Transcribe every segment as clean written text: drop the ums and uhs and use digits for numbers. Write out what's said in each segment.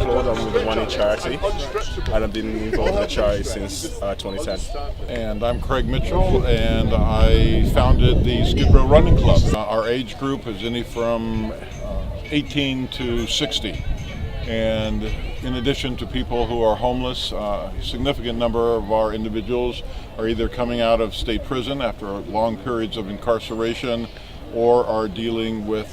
Claude. I'm with the Running Charity, and I've been involved in the charity since 2010. And I'm Craig Mitchell, and I founded the Skid Row Running Club. Our age group is any from 18 to 60. And in addition to people who are homeless, a significant number of our individuals are either coming out of state prison after long periods of incarceration or are dealing with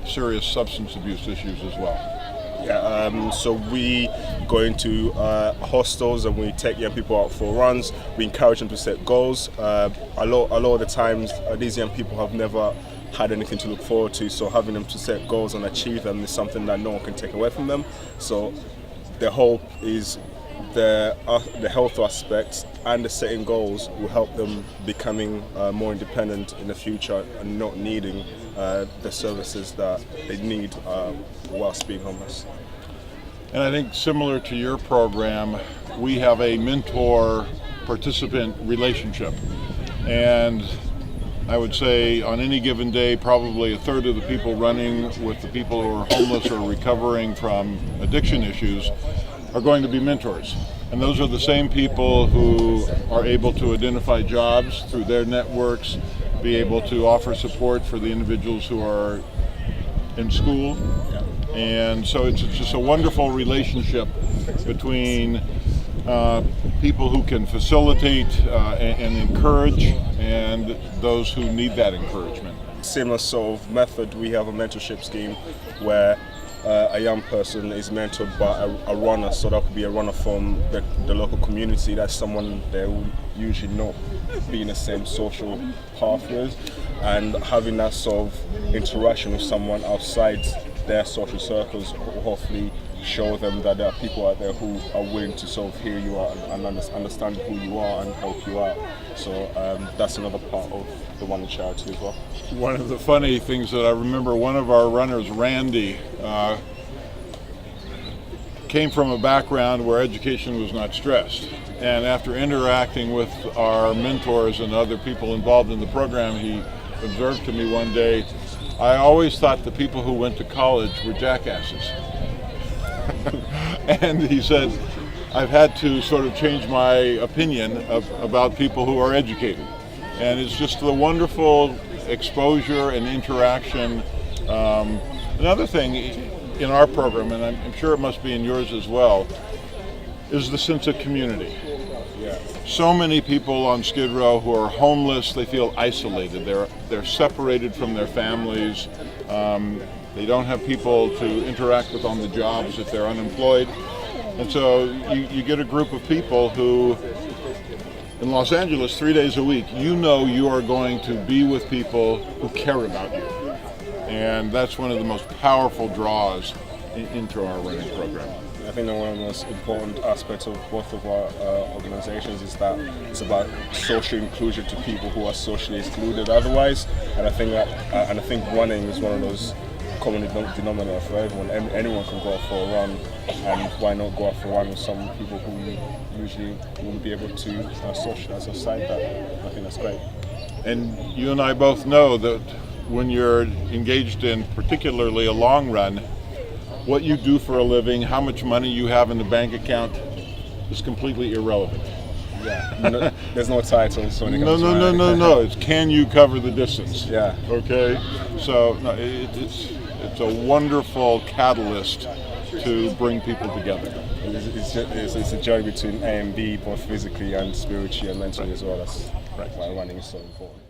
serious substance abuse issues as well. Yeah, so we go into hostels and we take young people out for runs. We encourage them to set goals. A lot of the times, these young people have never had anything to look forward to, so having them to set goals and achieve them is something that no one can take away from them. So the hope is the health aspects and the setting goals will help them becoming more independent in the future and not needing the services that they need whilst being homeless. And I think similar to your program, we have a mentor-participant relationship. And I would say on any given day, probably a third of the people running with the people who are homeless or recovering from addiction issues are going to be mentors. And those are the same people who are able to identify jobs through their networks, be able to offer support for the individuals who are in school. And so it's just a wonderful relationship between people who can facilitate and encourage and those who need that encouragement. Similar sort of method, we have a mentorship scheme where a young person is mentored by a runner, so that could be a runner from the local community. That's someone they will usually not be in the same social pathways, and having that sort of interaction with someone outside their social circles will hopefully show them that there are people out there who are willing to sort of hear you out and understand who you are and help you out. So that's another part of the Running Charity as well. One of the funny things that I remember, one of our runners, Randy, came from a background where education was not stressed. And after interacting with our mentors and other people involved in the program, he observed to me one day, I always thought the people who went to college were jackasses. And he said, I've had to sort of change my opinion about people who are educated. And it's just the wonderful exposure and interaction. Another thing in our program, and I'm sure it must be in yours as well, is the sense of community. Yeah. So many people on Skid Row who are homeless, they feel isolated. They're separated from their families. They don't have people to interact with on the jobs if they're unemployed. And so you get a group of people who, in Los Angeles, 3 days a week, you know you are going to be with people who care about you. And that's one of the most powerful draws into our running program. I think that one of the most important aspects of both of our organizations is that it's about social inclusion to people who are socially excluded otherwise. And I think running is one of those common denominator for everyone. Anyone can go out for a run, and why not go out for a run with some people who usually wouldn't be able to socialize outside that. I think that's great. And you and I both know that when you're engaged in particularly a long run, what you do for a living, how much money you have in the bank account is completely irrelevant. Yeah, there's no title. So No. It's can you cover the distance? Yeah. Okay. So no, it's a wonderful catalyst to bring people together. It's a joy between A and B, both physically and spiritually and mentally as well. That's why running is so important.